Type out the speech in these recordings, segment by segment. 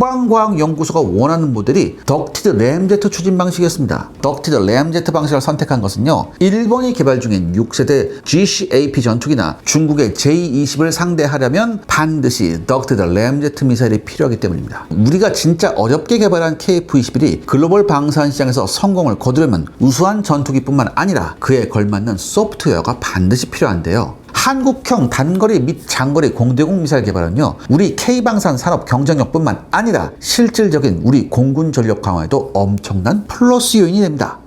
국방과학연구소가 원하는 모델이 덕티드 램제트 추진 방식이었습니다. 덕티드 램제트 방식을 선택한 것은요, 일본이 개발 중인 6세대 GCAP 전투기나 중국의 J-20을 상대하려면 반드시 덕티드 램제트 미사일이 필요하기 때문입니다. 우리가 진짜 어렵게 개발한 KF-21이 글로벌 방산 시장에서 성공을 거두려면 우수한 전투기뿐만 아니라 그에 걸맞는 소프트웨어가 반드시 필요한데요. 한국형 단거리 및 장거리 공대공 미사일 개발은요, 우리 K방산 산업 경쟁력뿐만 아니라 실질적인 우리 공군 전력 강화에도 엄청난 플러스 요인이 됩니다.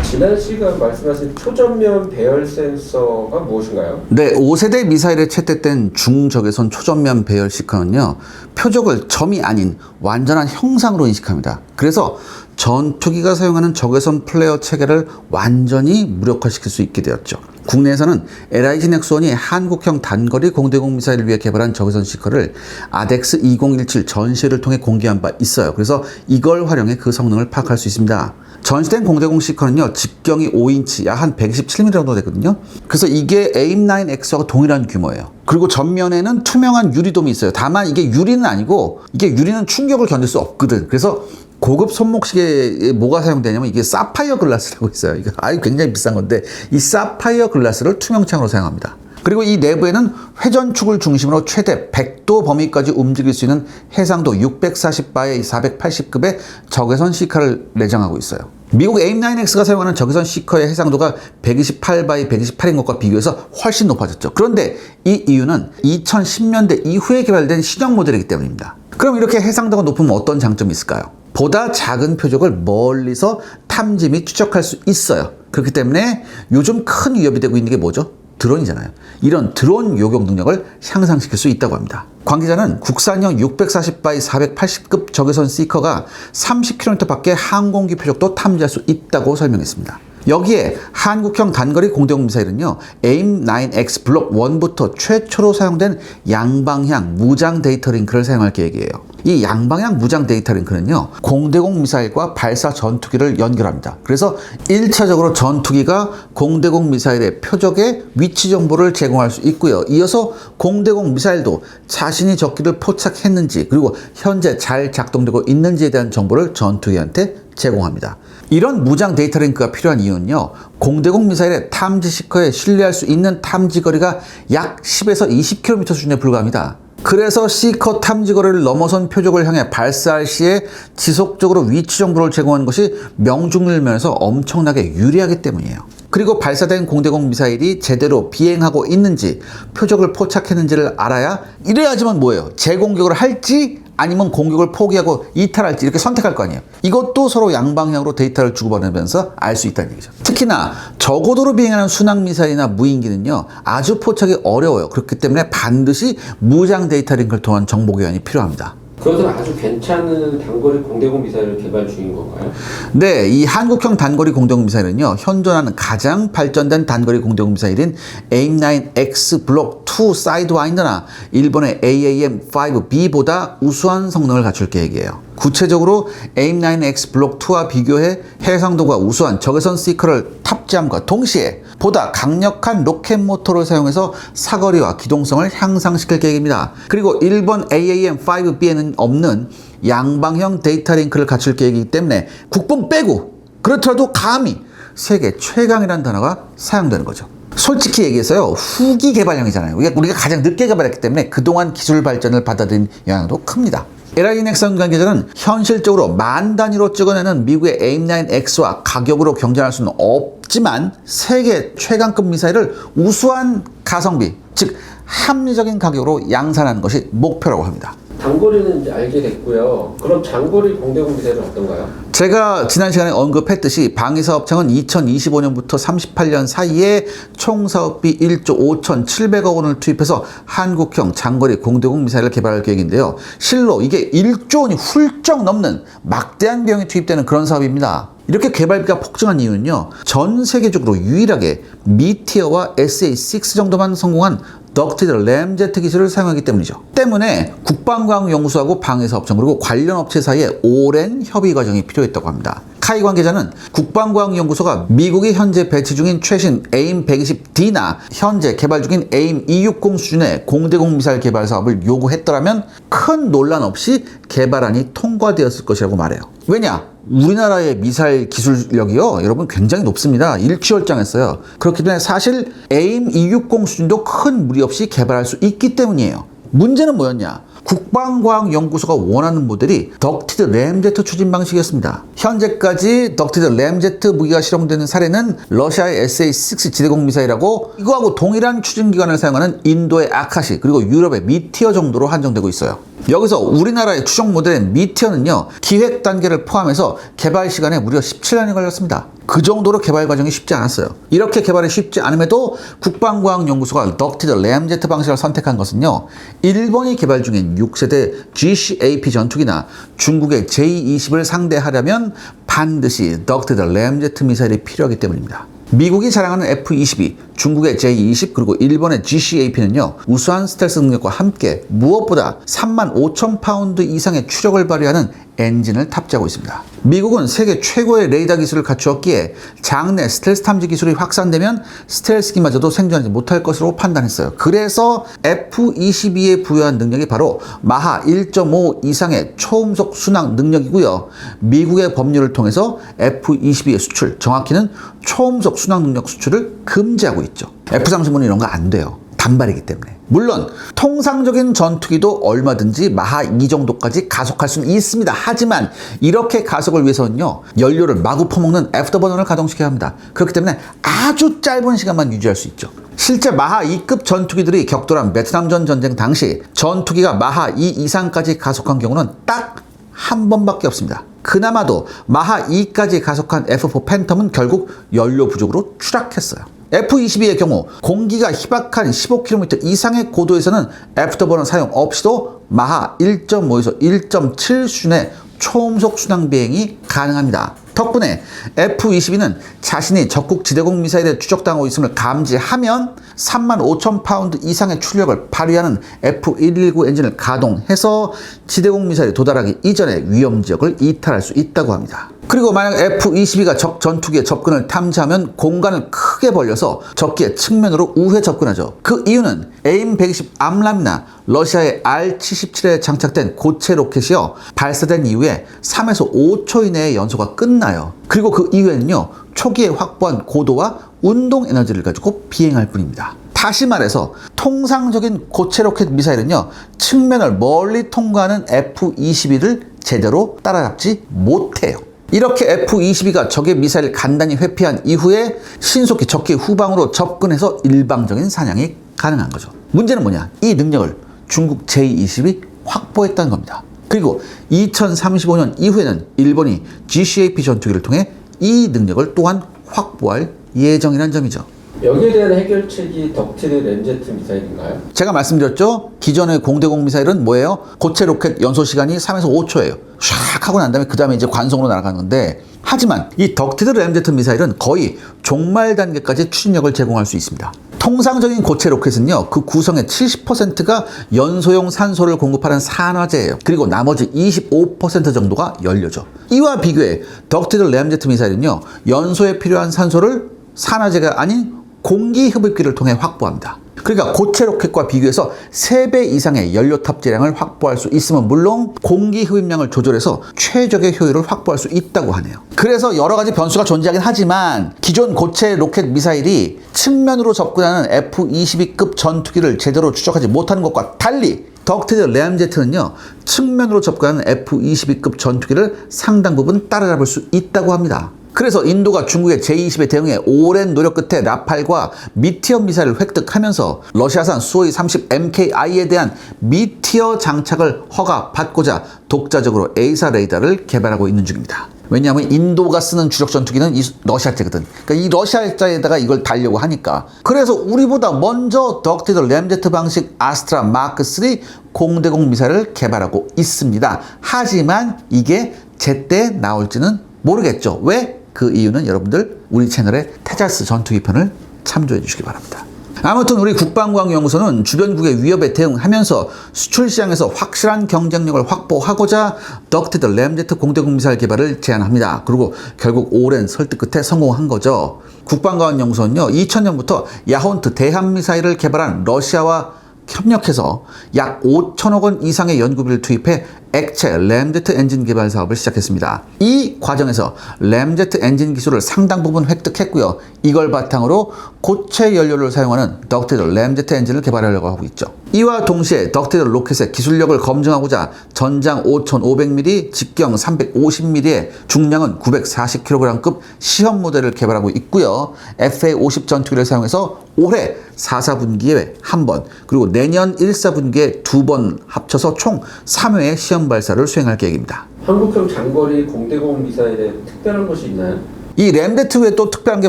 지난 시간 말씀하신 초전면 배열 센서가 무엇인가요? 네, 5세대 미사일에 채택된 중적외선 초전면 배열 시커는요, 표적을 점이 아닌 완전한 형상으로 인식합니다. 그래서 전투기가 사용하는 적외선 플레어 체계를 완전히 무력화시킬 수 있게 되었죠. 국내에서는 LIG 넥스원이 한국형 단거리 공대공 미사일을 위해 개발한 적외선 시커를 아덱스 2017 전시회를 통해 공개한 바 있어요. 그래서 이걸 활용해 그 성능을 파악할 수 있습니다. 전시된 공대공 시커는요, 직경이 5인치, 약 한 127mm 정도 되거든요. 그래서 이게 AIM-9X와 동일한 규모예요. 그리고 전면에는 투명한 유리돔이 있어요. 다만 이게 유리는 아니고, 이게 유리는 충격을 견딜 수 없거든. 그래서 고급 손목시계에 뭐가 사용되냐면 이게 사파이어 글라스라고 있어요. 이거 굉장히 비싼 건데, 이 사파이어 글라스를 투명창으로 사용합니다. 그리고 이 내부에는 회전축을 중심으로 최대 100도 범위까지 움직일 수 있는 해상도 640바의 480급의 적외선 시커를 내장하고 있어요. 미국 AIM-9X가 사용하는 적외선 시커의 해상도가 128바의 128인 것과 비교해서 훨씬 높아졌죠. 그런데 이 이유는 2010년대 이후에 개발된 신형 모델이기 때문입니다. 그럼 이렇게 해상도가 높으면 어떤 장점이 있을까요? 보다 작은 표적을 멀리서 탐지 및 추적할 수 있어요. 그렇기 때문에 요즘 큰 위협이 되고 있는 게 뭐죠? 드론이잖아요. 이런 드론 요격 능력을 향상시킬 수 있다고 합니다. 관계자는 국산형 640바이 480급 적외선 시커가 30km 밖의 항공기 표적도 탐지할 수 있다고 설명했습니다. 여기에 한국형 단거리 공대공 미사일은요, AIM-9X 블록 1부터 최초로 사용된 양방향 무장 데이터 링크를 사용할 계획이에요. 이 양방향 무장 데이터 링크는요, 공대공 미사일과 발사 전투기를 연결합니다. 그래서 1차적으로 전투기가 공대공 미사일의 표적의 위치 정보를 제공할 수 있고요. 이어서 공대공 미사일도 자신이 적기를 포착했는지, 그리고 현재 잘 작동되고 있는지에 대한 정보를 전투기한테 제공합니다. 이런 무장 데이터 링크가 필요한 이유는요, 공대공 미사일의 탐지 시커에 신뢰할 수 있는 탐지 거리가 약 10에서 20km 수준에 불과합니다. 그래서 시커 탐지 거리를 넘어선 표적을 향해 발사할 시에 지속적으로 위치 정보를 제공하는 것이 명중률 면에서 엄청나게 유리하기 때문이에요. 그리고 발사된 공대공 미사일이 제대로 비행하고 있는지, 표적을 포착했는지를 알아야, 이래야지만 뭐예요? 재공격을 할지 아니면 공격을 포기하고 이탈할지 이렇게 선택할 거 아니에요. 이것도 서로 양방향으로 데이터를 주고받으면서 알 수 있다는 얘기죠. 특히나 저고도로 비행하는 순항미사일이나 무인기는요, 아주 포착이 어려워요. 그렇기 때문에 반드시 무장 데이터 링크를 통한 정보 교환이 필요합니다. 그것은 아주 괜찮은 단거리 공대공 미사일을 개발 중인 건가요? 네, 이 한국형 단거리 공대공 미사일은요, 현존하는 가장 발전된 단거리 공대공 미사일인 AIM-9X 블록 2 사이드와인더나 일본의 AAM-5B보다 우수한 성능을 갖출 계획이에요. 구체적으로 AIM-9X 블록 2와 비교해 해상도가 우수한 적외선 시커를 탑재함과 동시에 보다 강력한 로켓 모터를 사용해서 사거리와 기동성을 향상시킬 계획입니다. 그리고 일본 AAM-5B에는 없는 양방향 데이터 링크를 갖출 계획이기 때문에 국뽕 빼고, 그렇더라도 감히 세계 최강이라는 단어가 사용되는 거죠. 솔직히 얘기해서요, 후기 개발형이잖아요. 우리가 가장 늦게 개발했기 때문에 그동안 기술 발전을 받아들인 영향도 큽니다. LIG 넥스원 관계자는 현실적으로 만 단위로 찍어내는 미국의 AIM-9X와 가격으로 경쟁할 수는 없지만 세계 최강급 미사일을 우수한 가성비, 즉 합리적인 가격으로 양산하는 것이 목표라고 합니다. 단거리는 이제 알게 됐고요. 그럼 장거리 공대공 미사일은 어떤가요? 제가 지난 시간에 언급했듯이 방위사업청은 2025년부터 38년 사이에 총 사업비 1조 5,700억 원을 투입해서 한국형 장거리 공대공 미사일을 개발할 계획인데요. 실로 이게 1조 원이 훌쩍 넘는 막대한 비용이 투입되는 그런 사업입니다. 이렇게 개발비가 폭증한 이유는요, 전 세계적으로 유일하게 미티어와 SA6 정도만 성공한 덕티드 램제트 기술을 사용하기 때문이죠. 때문에 국방과학연구소하고 방위사업청 그리고 관련 업체 사이에 오랜 협의 과정이 필요했다고 합니다. 카이 관계자는 국방과학연구소가 미국이 현재 배치 중인 최신 AIM-120D나 현재 개발 중인 AIM-260 수준의 공대공 미사일 개발 사업을 요구했더라면 큰 논란 없이 개발안이 통과되었을 것이라고 말해요. 왜냐? 우리나라의 미사일 기술력이요, 여러분 굉장히 높습니다. 일취월장했어요. 그렇기 때문에 사실 AIM-260 수준도 큰 무리 없이 개발할 수 있기 때문이에요. 문제는 뭐였냐? 국방과학연구소가 원하는 모델이 덕티드 램제트 추진 방식이었습니다. 현재까지 덕티드 램제트 무기가 실용되는 사례는 러시아의 SA6 지대공 미사일하고 이거하고 동일한 추진기관을 사용하는 인도의 아카시 그리고 유럽의 미티어 정도로 한정되고 있어요. 여기서 우리나라의 추정 모델인 미티어는요, 기획 단계를 포함해서 개발 시간에 무려 17년이 걸렸습니다. 그 정도로 개발 과정이 쉽지 않았어요. 이렇게 개발이 쉽지 않음에도 국방과학연구소가 덕티드 램제트 방식을 선택한 것은요, 일본이 개발 중인 6세대 GCAP 전투기나 중국의 J-20을 상대하려면 반드시 덕티드 램제트 미사일이 필요하기 때문입니다. 미국이 자랑하는 F-22, 중국의 J-20 그리고 일본의 GCAP는요, 우수한 스텔스 능력과 함께 무엇보다 35,000파운드 이상의 추력을 발휘하는 엔진을 탑재하고 있습니다. 미국은 세계 최고의 레이더 기술을 갖추었기에 장내 스텔스 탐지 기술이 확산되면 스텔스기마저도 생존하지 못할 것으로 판단했어요. 그래서 F-22에 부여한 능력이 바로 마하 1.5 이상의 초음속 순항 능력이고요. 미국의 법률을 통해서 F-22의 수출, 정확히는 초음속 순항 능력 수출을 금지하고 있죠. F-35는 이런 거 안 돼요. 단발이기 때문에. 물론 통상적인 전투기도 얼마든지 마하 2 정도까지 가속할 수는 있습니다. 하지만 이렇게 가속을 위해서는요, 연료를 마구 퍼먹는 애프터버너를 가동시켜야 합니다. 그렇기 때문에 아주 짧은 시간만 유지할 수 있죠. 실제 마하 2급 전투기들이 격돌한 베트남전 전쟁 당시 전투기가 마하 2 이상까지 가속한 경우는 딱 한 번밖에 없습니다. 그나마도 마하 2까지 가속한 F4 팬텀은 결국 연료 부족으로 추락했어요. F-22의 경우 공기가 희박한 15km 이상의 고도에서는 애프터버너 사용 없이도 마하 1.5에서 1.7 수준의 초음속 순항 비행이 가능합니다. 덕분에 F-22는 자신이 적국 지대공 미사일에 추적당하고 있음을 감지하면 35,000파운드 이상의 출력을 발휘하는 F-119 엔진을 가동해서 지대공 미사일에 도달하기 이전에 위험 지역을 이탈할 수 있다고 합니다. 그리고 만약 F-22가 적 전투기의 접근을 탐지하면 공간을 크게 벌려서 적기의 측면으로 우회 접근하죠. 그 이유는 AIM-120 암람이나 러시아의 R-77에 장착된 고체 로켓이요, 발사된 이후에 3에서 5초 이내에 연소가 끝나요. 그리고 그 이후에는요, 초기에 확보한 고도와 운동 에너지를 가지고 비행할 뿐입니다. 다시 말해서 통상적인 고체 로켓 미사일은요, 측면을 멀리 통과하는 F-22를 제대로 따라잡지 못해요. 이렇게 F-22가 적의 미사일을 간단히 회피한 이후에 신속히 적기 후방으로 접근해서 일방적인 사냥이 가능한 거죠. 문제는 뭐냐? 이 능력을 중국 J-20이 확보했다는 겁니다. 그리고 2035년 이후에는 일본이 GCAP 전투기를 통해 이 능력을 또한 확보할 예정이라는 점이죠. 여기에 대한 해결책이 덕티드 램제트 미사일인가요? 제가 말씀드렸죠? 기존의 공대공 미사일은 뭐예요? 고체 로켓 연소 시간이 3에서 5초예요. 샥 하고 난 다음에 그 다음에 이제 관성으로 날아가는데, 하지만 이 덕티드 램제트 미사일은 거의 종말 단계까지 추진력을 제공할 수 있습니다. 통상적인 고체 로켓은요, 그 구성의 70%가 연소용 산소를 공급하는 산화제예요. 그리고 나머지 25% 정도가 연료죠. 이와 비교해 덕티드 램제트 미사일은요, 연소에 필요한 산소를 산화제가 아닌 공기 흡입기를 통해 확보합니다. 그러니까 고체 로켓과 비교해서 3배 이상의 연료 탑재량을 확보할 수 있으면 물론 공기 흡입량을 조절해서 최적의 효율을 확보할 수 있다고 하네요. 그래서 여러 가지 변수가 존재하긴 하지만 기존 고체 로켓 미사일이 측면으로 접근하는 F-22급 전투기를 제대로 추적하지 못하는 것과 달리 덕티드 램제트는요, 측면으로 접근하는 F-22급 전투기를 상당 부분 따라잡을 수 있다고 합니다. 그래서 인도가 중국의 J-20에 대응해 오랜 노력 끝에 라팔과 미티어 미사일을 획득하면서 러시아산 수호이 30 MKI에 대한 미티어 장착을 허가받고자 독자적으로 A사 레이더를 개발하고 있는 중입니다. 왜냐하면 인도가 쓰는 주력 전투기는 이 러시아제거든. 그러니까 이 러시아자에다가 이걸 달려고 하니까. 그래서 우리보다 먼저 덕티드 램제트 방식 아스트라 마크 3 공대공 미사일을 개발하고 있습니다. 하지만 이게 제때 나올지는 모르겠죠. 왜? 그 이유는 여러분들 우리 채널의 테자스 전투기 편을 참조해 주시기 바랍니다. 아무튼 우리 국방과학연구소는 주변국의 위협에 대응하면서 수출 시장에서 확실한 경쟁력을 확보하고자 덕티드 램제트 공대공 미사일 개발을 제안합니다. 그리고 결국 오랜 설득 끝에 성공한 거죠. 국방과학연구소는요, 2000년부터 야혼트 대함미사일을 개발한 러시아와 협력해서 약 5천억 원 이상의 연구비를 투입해 액체 램제트 엔진 개발 사업을 시작했습니다. 이 과정에서 램제트 엔진 기술을 상당 부분 획득했고요. 이걸 바탕으로 고체 연료를 사용하는 덕티드 램제트 엔진을 개발하려고 하고 있죠. 이와 동시에 덕티드 로켓의 기술력을 검증하고자 전장 5,500mm, 직경 350mm의 중량은 940kg급 시험 모델을 개발하고 있고요. FA-50 전투기를 사용해서 올해 4사분기에 한 번, 그리고 내년 1사분기에 2번 합쳐서 총 3회의 시험 발사를 수행할 계획입니다. 한국형 장거리 공대공 미사일에 특별한 것이 있나요? 이 램제트 외에 또 특별한 게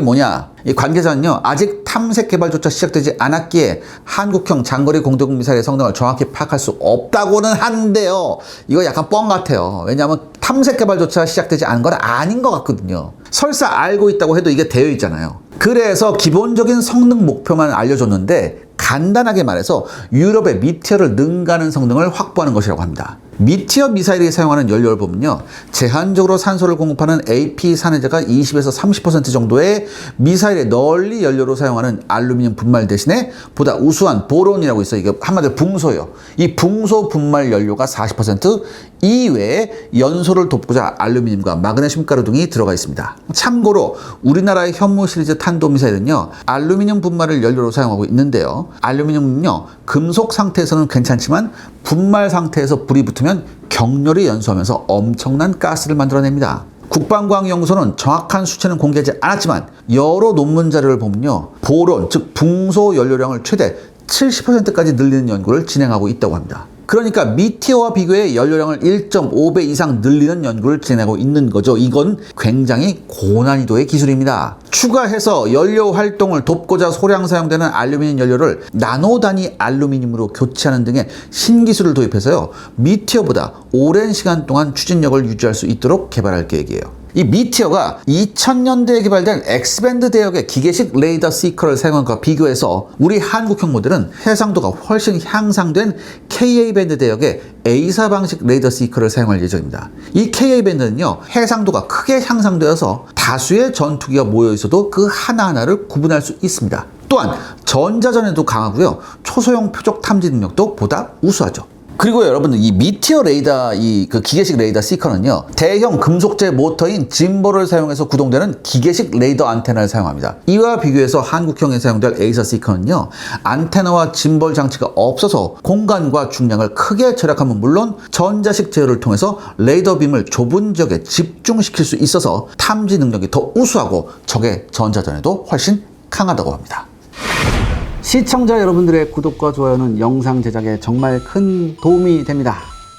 뭐냐? 이 관계자는요, 아직 탐색 개발조차 시작되지 않았기에 한국형 장거리 공대공 미사일의 성능을 정확히 파악할 수 없다고는 하는데요. 이거 약간 뻥 같아요. 왜냐하면 탐색 개발조차 시작되지 않은 건 아닌 것 같거든요. 설사 알고 있다고 해도 이게 되어 있잖아요. 그래서 기본적인 성능 목표만 알려줬는데 간단하게 말해서 유럽의 미티어를 능가하는 성능을 확보하는 것이라고 합니다. 미티어 미사일이 사용하는 연료를 보면요, 제한적으로 산소를 공급하는 AP 산해제가 20에서 30% 정도의 미사일에 널리 연료로 사용하는 알루미늄 분말 대신에 보다 우수한 보론이라고 있어요. 이게 한마디로 붕소예요. 이 붕소 분말 연료가 40%, 이외에 연소를 돕고자 알루미늄과 마그네슘 가루 등이 들어가 있습니다. 참고로 우리나라의 현무 시리즈 탄도미사일은요, 알루미늄 분말을 연료로 사용하고 있는데요, 알루미늄은요, 금속 상태에서는 괜찮지만 분말 상태에서 불이 붙으면 격렬히 연소하면서 엄청난 가스를 만들어냅니다. 국방과학연구소는 정확한 수치는 공개하지 않았지만 여러 논문 자료를 보면요, 보론, 즉 붕소 연료량을 최대 70%까지 늘리는 연구를 진행하고 있다고 합니다. 그러니까 미티어와 비교해 연료량을 1.5배 이상 늘리는 연구를 진행하고 있는 거죠. 이건 굉장히 고난이도의 기술입니다. 추가해서 연료 활동을 돕고자 소량 사용되는 알루미늄 연료를 나노 단위 알루미늄으로 교체하는 등의 신기술을 도입해서요, 미티어보다 오랜 시간 동안 추진력을 유지할 수 있도록 개발할 계획이에요. 이 미티어가 2000년대에 개발된 X밴드 대역의 기계식 레이더 시커를 사용한 것과 비교해서 우리 한국형 모델은 해상도가 훨씬 향상된 KA-밴드 대역의 A사 방식 레이더 시커를 사용할 예정입니다. 이 KA-밴드는요, 해상도가 크게 향상되어서 다수의 전투기가 모여 있어도 그 하나하나를 구분할 수 있습니다. 또한 전자전에도 강하고요, 초소형 표적 탐지 능력도 보다 우수하죠. 그리고 여러분들, 이 미티어 레이더, 그 기계식 레이더 시커는요, 대형 금속재 모터인 짐볼을 사용해서 구동되는 기계식 레이더 안테나를 사용합니다. 이와 비교해서 한국형에 사용될 에이서 시커는요, 안테나와 짐볼 장치가 없어서 공간과 중량을 크게 절약하면 물론 전자식 제어를 통해서 레이더 빔을 좁은 지역에 집중시킬 수 있어서 탐지 능력이 더 우수하고 적의 전자전에도 훨씬 강하다고 합니다. 시청자 여러분들의 구독과 좋아요는 영상 제작에 정말 큰 도움이 됩니다.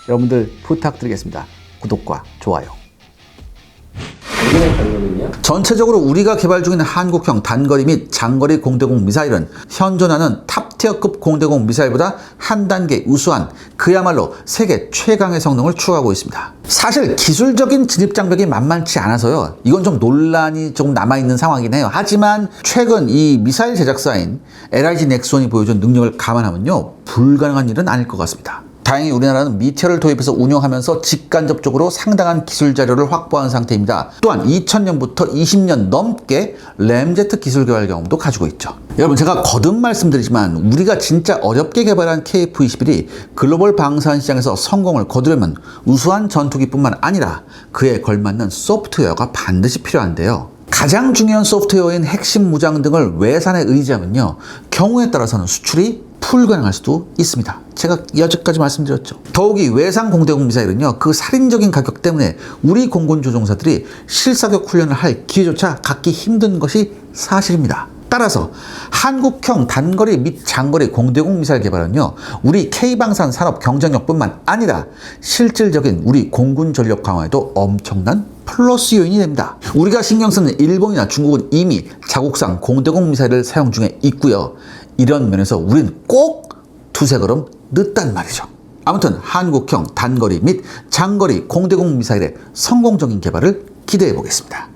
여러분들 부탁드리겠습니다. 구독과 좋아요. 전체적으로 우리가 개발 중인 한국형 단거리 및 장거리 공대공 미사일은 현존하는 탑티어급 공대공 미사일보다 한 단계 우수한 그야말로 세계 최강의 성능을 추구하고 있습니다. 사실 기술적인 진입 장벽이 만만치 않아서요, 이건 좀 논란이 조금 남아있는 상황이긴 해요. 하지만 최근 이 미사일 제작사인 LIG 넥스원이 보여준 능력을 감안하면요, 불가능한 일은 아닐 것 같습니다. 다행히 우리나라는 미티어를 도입해서 운영하면서 직간접적으로 상당한 기술 자료를 확보한 상태입니다. 또한 2000년부터 20년 넘게 램제트 기술 개발 경험도 가지고 있죠. 여러분, 제가 거듭 말씀드리지만 우리가 진짜 어렵게 개발한 KF-21이 글로벌 방산 시장에서 성공을 거두려면 우수한 전투기뿐만 아니라 그에 걸맞는 소프트웨어가 반드시 필요한데요. 가장 중요한 소프트웨어인 핵심 무장 등을 외산에 의지하면요, 경우에 따라서는 수출이 불가능할 수도 있습니다. 제가 여기까지 말씀드렸죠. 더욱이 외상 공대공 미사일은요, 그 살인적인 가격 때문에 우리 공군 조종사들이 실사격 훈련을 할 기회조차 갖기 힘든 것이 사실입니다. 따라서 한국형 단거리 및 장거리 공대공 미사일 개발은요, 우리 K방산 산업 경쟁력뿐만 아니라 실질적인 우리 공군 전력 강화에도 엄청난 플러스 요인이 됩니다. 우리가 신경 쓰는 일본이나 중국은 이미 자국산 공대공 미사일을 사용 중에 있고요. 이런 면에서 우리는 꼭 두세 걸음 늦단 말이죠. 아무튼 한국형 단거리 및 장거리 공대공 미사일의 성공적인 개발을 기대해 보겠습니다.